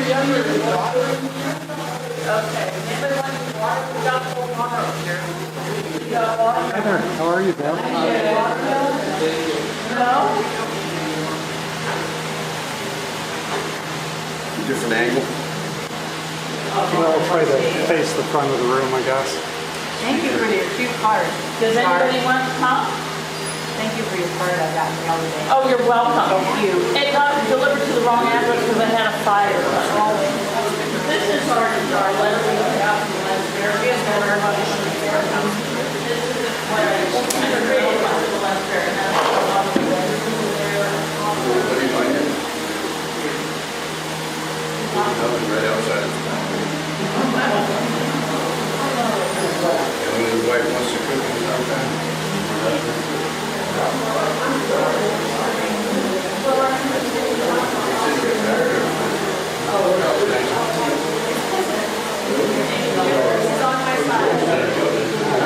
you're younger, is water? Okay. Anybody want to water? We got cold water up here. You got water? Hi there. How are you, Deb? No? Different angle. Well, I'll try to face the front of the room, I guess. Thank you for your cute card. Does anybody want to come? Thank you for your card I got the other day. Oh, you're welcome. Thank you. It got delivered to the wrong address because I had a fire. This is our letter we got from Lents. We have never had a This is what I created by the Lents fair, and that's a lot of the letters there. What do you find it? Nothing right outside. And when his wife wants to cook him sometime. It's on my side.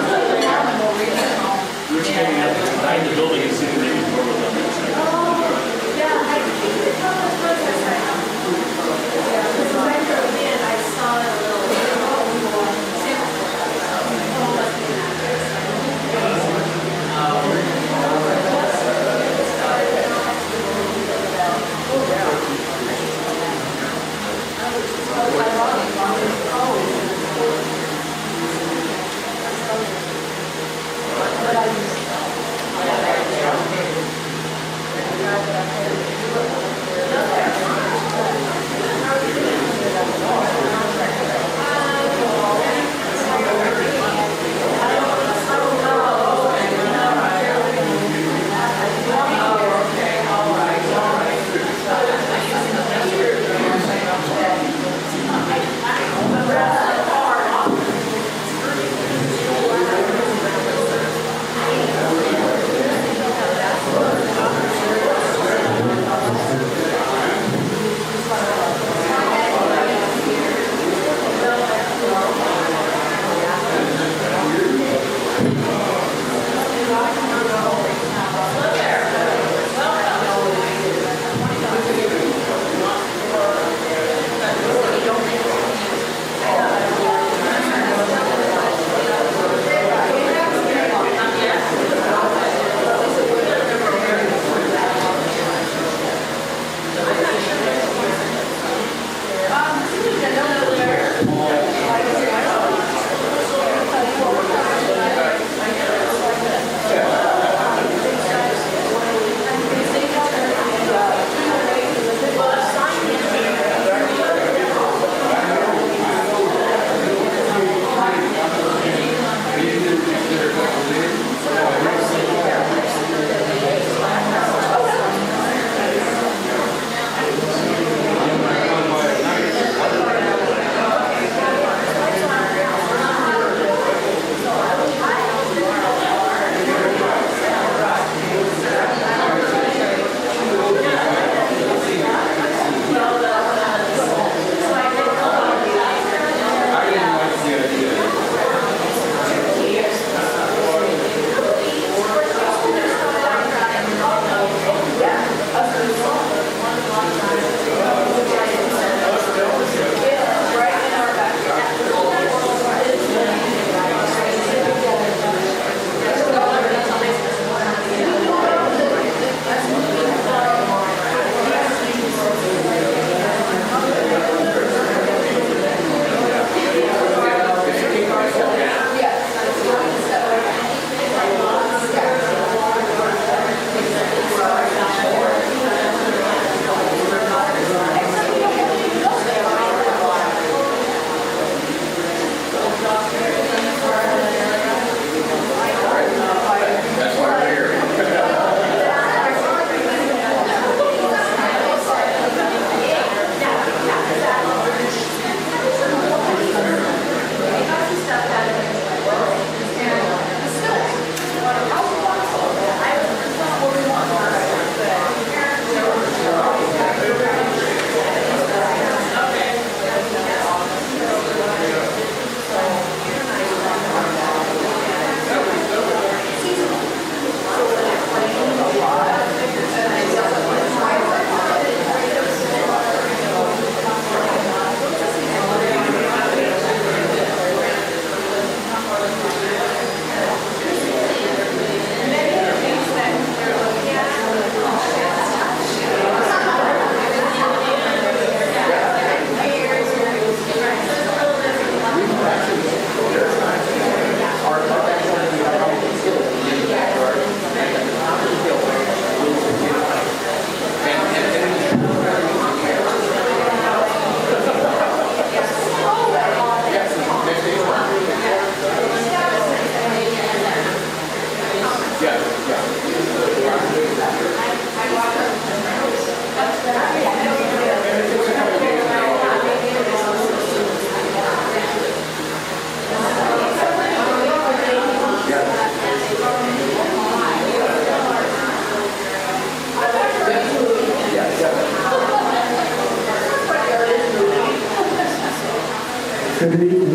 Good evening.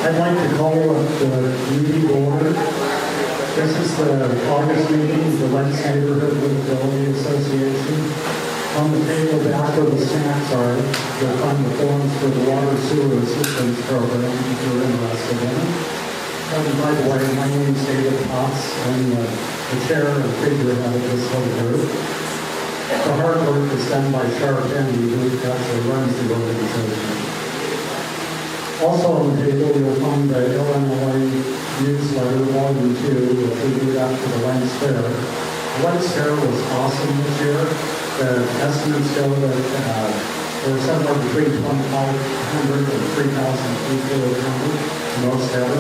I'd like to call the meeting to order. This is the August meeting of the Lents Neighborhood Livability Association. On the table back where the snacks are, you'll find the forms for the water sewer assistance program if you're interested in it. And by the way, my name is David Potts. I'm the chair and figurehead of this whole group. The hard work is done by Sheriff Mindy, who actually runs the organization. Also on the table, you'll find the Illinois newsletter, Volume 2, which we did after the Lents Fair. The Lents Fair was awesome this year. The estimates go that there were somewhere between 2,500 and 3,000 people attended, most ever.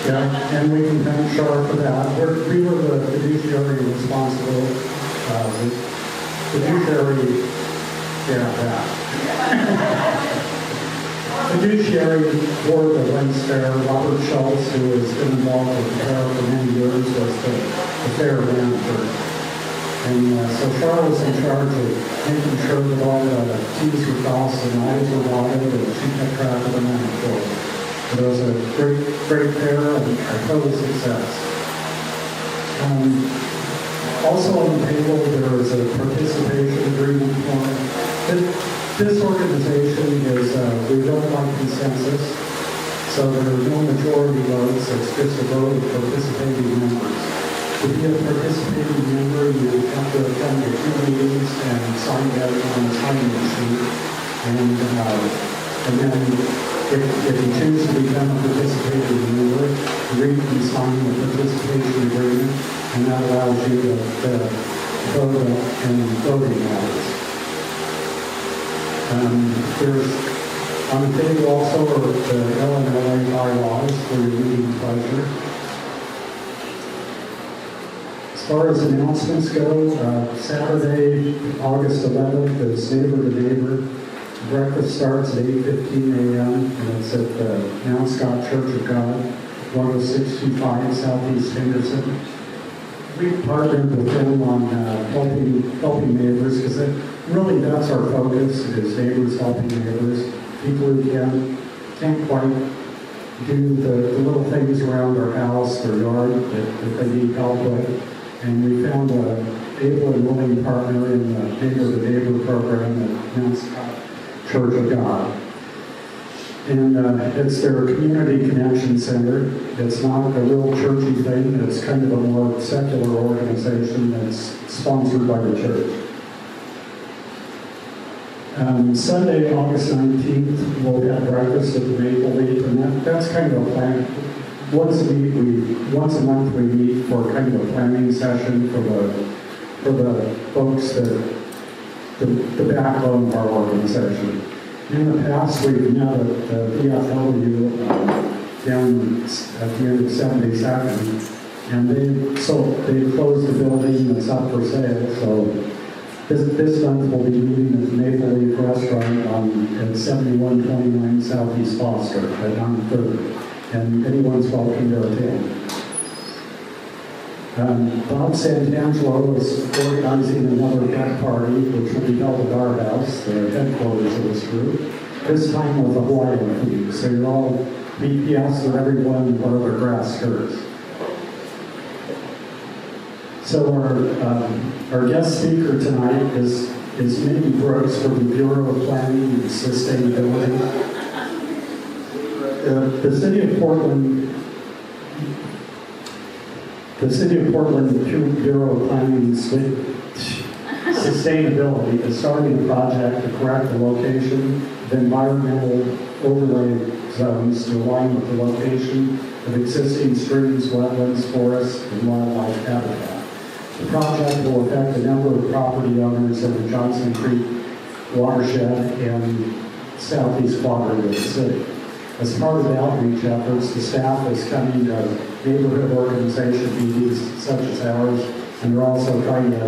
Yeah, and we can thank Shar for that. We were the fiduciary responsible, fiduciary for the Lents Fair. Robert Schultz, who has been involved with the fair for many years, was the fair manager. And so Shar was in charge of making sure that all the T's were crossed and I's were dotted, and she kept track of the management. It was a great fair and a total success. Also on the table, there is a participation agreement form. This organization is, we don't like consensus, so there are no majority votes. It's just a vote of participating members. To be a participating member, you have to attend the 2 meetings and sign that on the sign-in sheet. And then if you choose to become a participating member, read and sign the participation agreement, and that allows you to vote in voting matters. There's on the table also are the Illinois bylaws for your reading pleasure. As far as announcements go, Saturday, August 11th is Neighbor to Neighbor. Breakfast starts at 8:15 a.m. and it's at the Mount Scott Church of God, 10625 Southeast Henderson. We partnered with them on helping neighbors, because really that's our focus, is neighbors helping neighbors. People who can't quite do the little things around their house, their yard, that they need help with. And we found an able and willing partner in the Neighbor to Neighbor program at Mount Scott Church of God. And it's their community connection center. It's not a real churchy thing. It's kind of a more secular organization that's sponsored by the church. Sunday, August 19th, we'll have breakfast at the Maple Leaf, and that's kind of a plan. Once a month we meet for kind of a planning session for the folks that the backbone of our organization. In the past, we've met at the VFW down at the end of 72nd, and they closed the building that's up for sale. So this month we'll be meeting at the Maple Leaf Restaurant at 7129 Southeast Foster at 9:30, and anyone's welcome to attend. Bob Santangelo is organizing another pet party, which will be held at our house, the headquarters of this group, this time with a Hawaiian theme. So you're all BPS or everyone wear their grass skirts. So our guest speaker tonight is Mindy Brooks from the Bureau of Planning and Sustainability. The City of Portland Bureau of Planning and Sustainability is starting a project to correct the location of environmental overlay zones to align with the location of existing streams, wetlands, forests, and wildlife habitat. The project will affect a number of property owners in the Johnson Creek watershed and southeast quadrant of the city. As part of the outreach efforts, the staff is coming to neighborhood organization meetings such as ours, and they're also trying to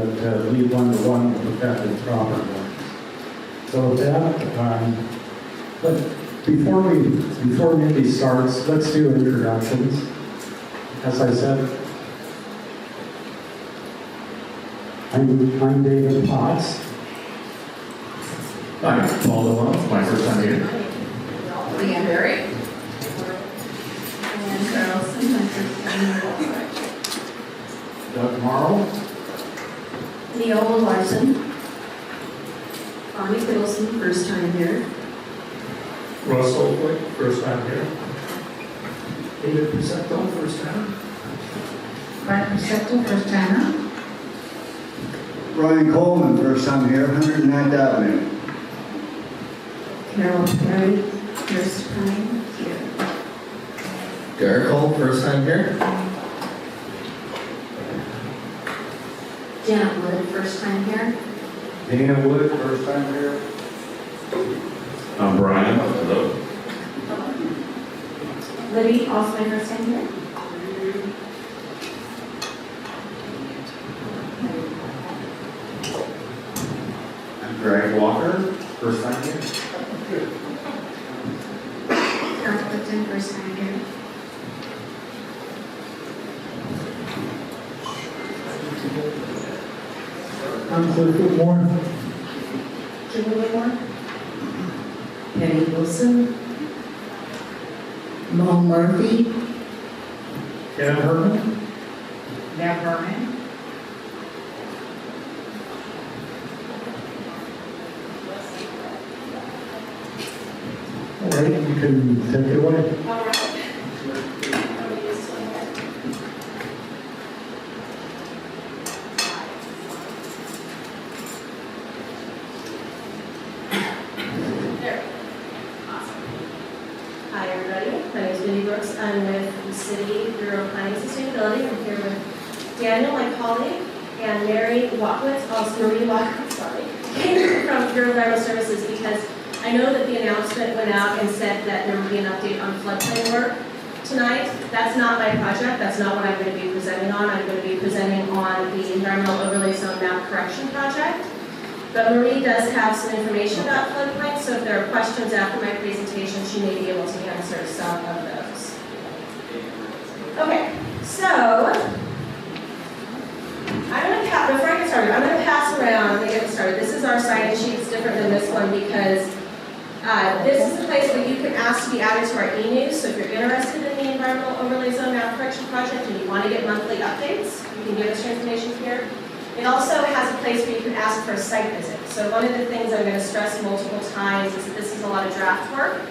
lead one-to-one with affected property owners. So with that, Before Mindy starts, let's do introductions. As I said, I'm David Potts. I'm Paul DeLong, my first time here. Leanne Berry. And Carlson, my first time here. Doug Morrow. Neola Larson. Bonnie Fiddleson, first time here. Russ Oakley, first time here. David Pusecto, first time. Brian Percepto, first timer. Brian Coleman, first time here, 109th Avenue. Carol Perry, first time here. Derek Cole, first time here. Janet Wood, first time here. Dana Wood, first time here. I'm Brian. Hello. Libby, also my first time here. I'm Greg Walker, first time here. Carol Clifton, first time here. I'm Cliff Whitmore. Kimberly Whitmore. Penny Wilson. Mo Murphy. Kevin Herman. Deb Berman. All right, you can take it away. All right. There. Awesome. Hi, everybody. My name is Mindy Brooks. I'm with the City Bureau of Planning and Sustainability. I'm here with Daniel, my colleague, and Mary Watkowitz, also Marie Watkowitz, sorry, from Bureau of Environmental Services, because I know that the announcement went out and said that there would be an update on floodplain work tonight. That's not my project. That's not what I'm going to be presenting on. I'm going to be presenting on the Environmental Overlay Zone Map Correction Project. But Marie does have some information about floodplain, so if there are questions after my presentation, she may be able to answer some of those. Okay, so before I get started, I'm going to pass around to get started. This is our sign-in sheet. It's different than this one because this is the place where you can ask to be added to our e-news. So if you're interested in the Environmental Overlay Zone Map Correction Project and you want to get monthly updates, you can give us your information here. It also has a place where you can ask for a site visit. So one of the things I'm going to stress multiple times is that this is a lot of draft work.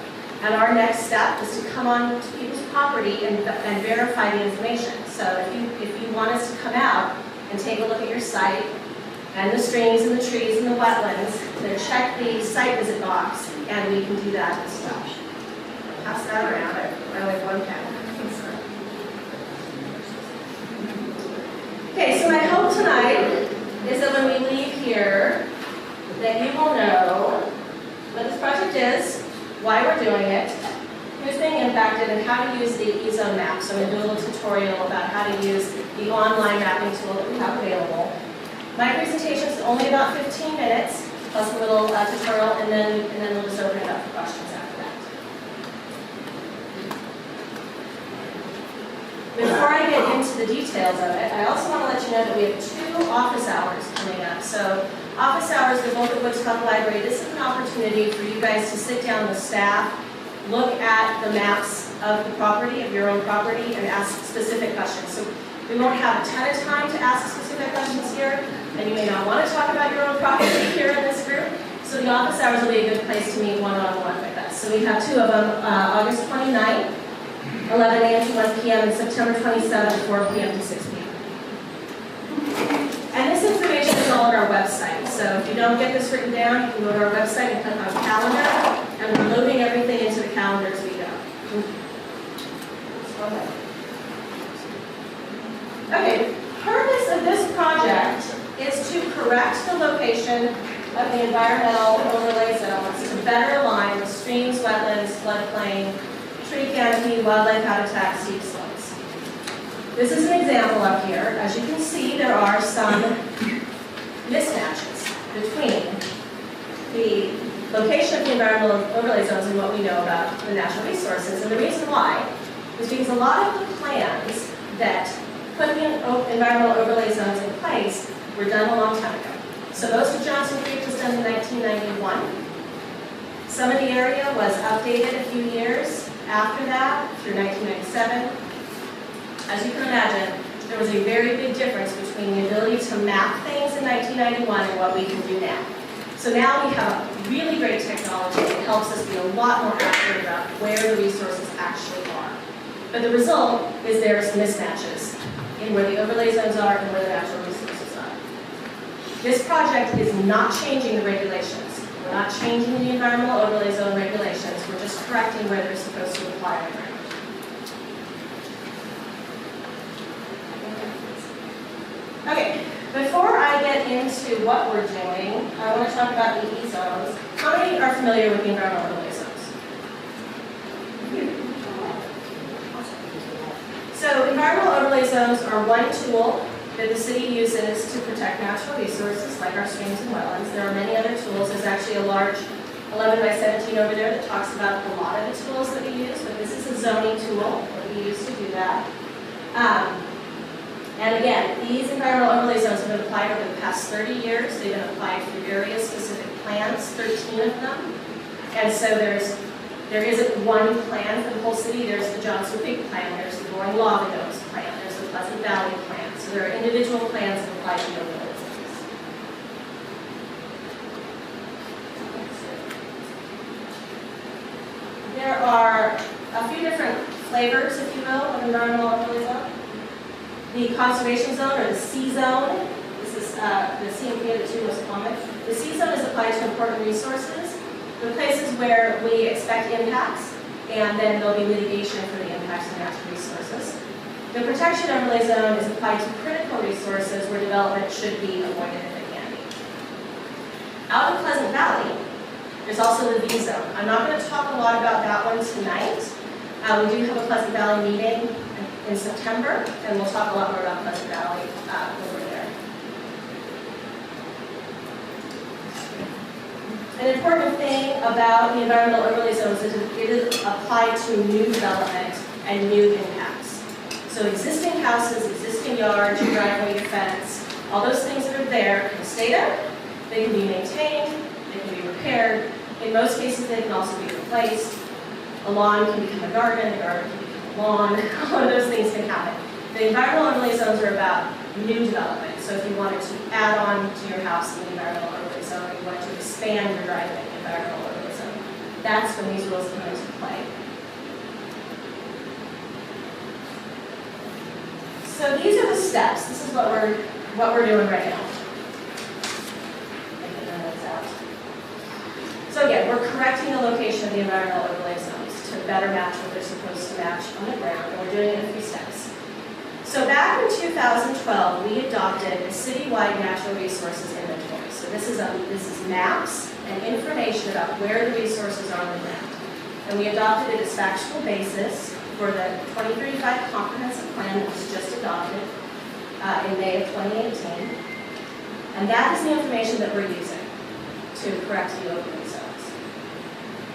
And our next step is to come on to people's property and verify the information. So if you want us to come out and take a look at your site and the streams and the trees and the wetlands, then check the site visit box and we can do that as well. Pass that around. I only have one pen. Okay, so my hope tonight is that when we leave here, that you will know what this project is, why we're doing it, who's being impacted, and how to use the e-zone map. So I'm going to do a little tutorial about how to use the online mapping tool that we have available. My presentation is only about 15 minutes, plus a little tutorial, and then we'll just open it up for questions after that. Before I get into the details of it, I also want to let you know that we have 2 office hours coming up. So office hours with both at Woodstock Library, this is an opportunity for you guys to sit down with staff, look at the maps of the property, of your own property, and ask specific questions. So we won't have a ton of time to ask specific questions here, and you may not want to talk about your own property here in this group. So the office hours will be a good place to meet one-on-one with us. So we have 2 of them, August 29th, 11 a.m. to 1 p.m., and September 27th, 4 p.m. to 6 p.m. And this information is all on our website. So if you don't get this written down, you can go to our website and click on calendar, and we're loading everything into the calendar as we go. Okay, purpose of this project is to correct the location of the environmental overlay zones to better align with streams, wetlands, floodplain, tree canopy, wildlife habitat, steep slopes. This is an example up here. As you can see, there are some mismatches between the location of the environmental overlay zones and what we know about the natural resources. And the reason why is because a lot of the plans that put the environmental overlay zones in place were done a long time ago. So most of Johnson Creek was done in 1991. Some of the area was updated a few years after that, through 1997. As you can imagine, there was a very big difference between the ability to map things in 1991 and what we can do now. So now we have really great technology that helps us be a lot more accurate about where the resources actually are. But the result is there's mismatches in where the overlay zones are and where the natural resources are. This project is not changing the regulations. We're not changing the environmental overlay zone regulations. We're just correcting where they're supposed to apply on the ground. Okay, before I get into what we're doing, I want to talk about the E-zones. How many are familiar with the environmental overlay zones? So environmental overlay zones are one tool that the city uses to protect natural resources like our streams and wetlands. There are many other tools. There's actually a large 11 by 17 over there that talks about a lot of the tools that we use, but this is a zoning tool that we use to do that. And again, these environmental overlay zones have been applied over the past 30 years. They've been applied through various specific plans, 13 of them. And so there isn't one plan for the whole city. There's the Johnson Creek plan, there's the Boring Lava Domes plan, there's the Pleasant Valley plan. So there are individual plans that apply to the overlay zones. There are a few different flavors, if you will, of environmental overlay zone. The conservation zone, or the C zone, this is the CMP of the two most common. The C zone is applied to important resources, the places where we expect impacts, and then there'll be mitigation for the impacts of natural resources. The protection overlay zone is applied to critical resources where development should be avoided if it can be. Out of Pleasant Valley, there's also the V zone. I'm not going to talk a lot about that one tonight. We do have a Pleasant Valley meeting in September, and we'll talk a lot more about Pleasant Valley when we're there. An important thing about the environmental overlay zones is it is applied to new development and new impacts. So existing houses, existing yards, your driveway, your fence, all those things that are there can stay there, they can be maintained, they can be repaired. In most cases, they can also be replaced. A lawn can become a garden can become a lawn. All of those things can happen. The environmental overlay zones are about new development. So if you wanted to add on to your house in the environmental overlay zone, or you wanted to expand your driveway in the environmental overlay zone, that's when these rules come into play. So these are the steps. This is what we're doing right now. So again, we're correcting the location of the environmental overlay zones to better match what they're supposed to match on the ground, and we're doing it in a few steps. So back in 2012, we adopted a citywide natural resources inventory. So this is maps and information about where the resources are on the ground. And we adopted it as factual basis for the 2035 comprehensive plan that was just adopted in May of 2018. And that is the information that we're using to correct the overlay zones.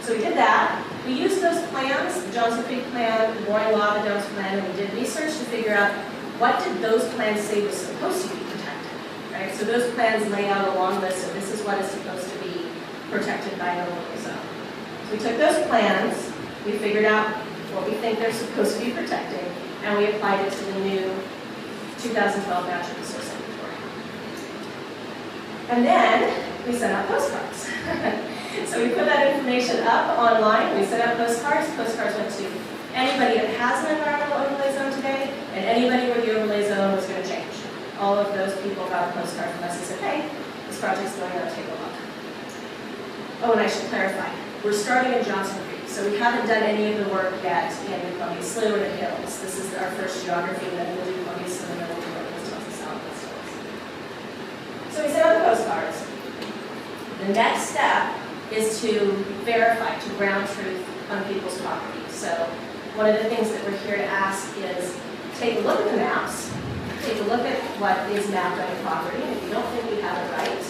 So we did that. We used those plans, the Johnson Creek plan, the Boring Lava Domes plan, and we did research to figure out what did those plans say was supposed to be protected. Right? So those plans lay out a long list of this is what is supposed to be protected by an overlay zone. So we took those plans, we figured out what we think they're supposed to be protecting, and we applied it to the new 2012 natural resource inventory. And then we sent out postcards. So we put that information up online, we sent out postcards. Postcards went to anybody that has an environmental overlay zone today, and anybody where the overlay zone was going to change. All of those people got a postcard from us and said, hey, this project's going on, take a look. Oh, and I should clarify, we're starting in Johnson Creek, so we haven't done any of the work yet in the Columbia Slough or the Hills. This is our first geography, and then we'll do Columbia Slough, and then we'll do Northwest Hills and Southwest Hills. So we sent out the postcards. The next step is to verify, to ground truth on people's property. So one of the things that we're here to ask is take a look at the maps, take a look at what is mapped on your property, and if you don't think we have it right,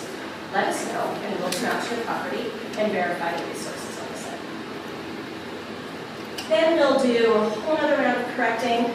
let us know, and we'll pronounce your property. and verify the resources on the site. Then we'll do a whole other round of correcting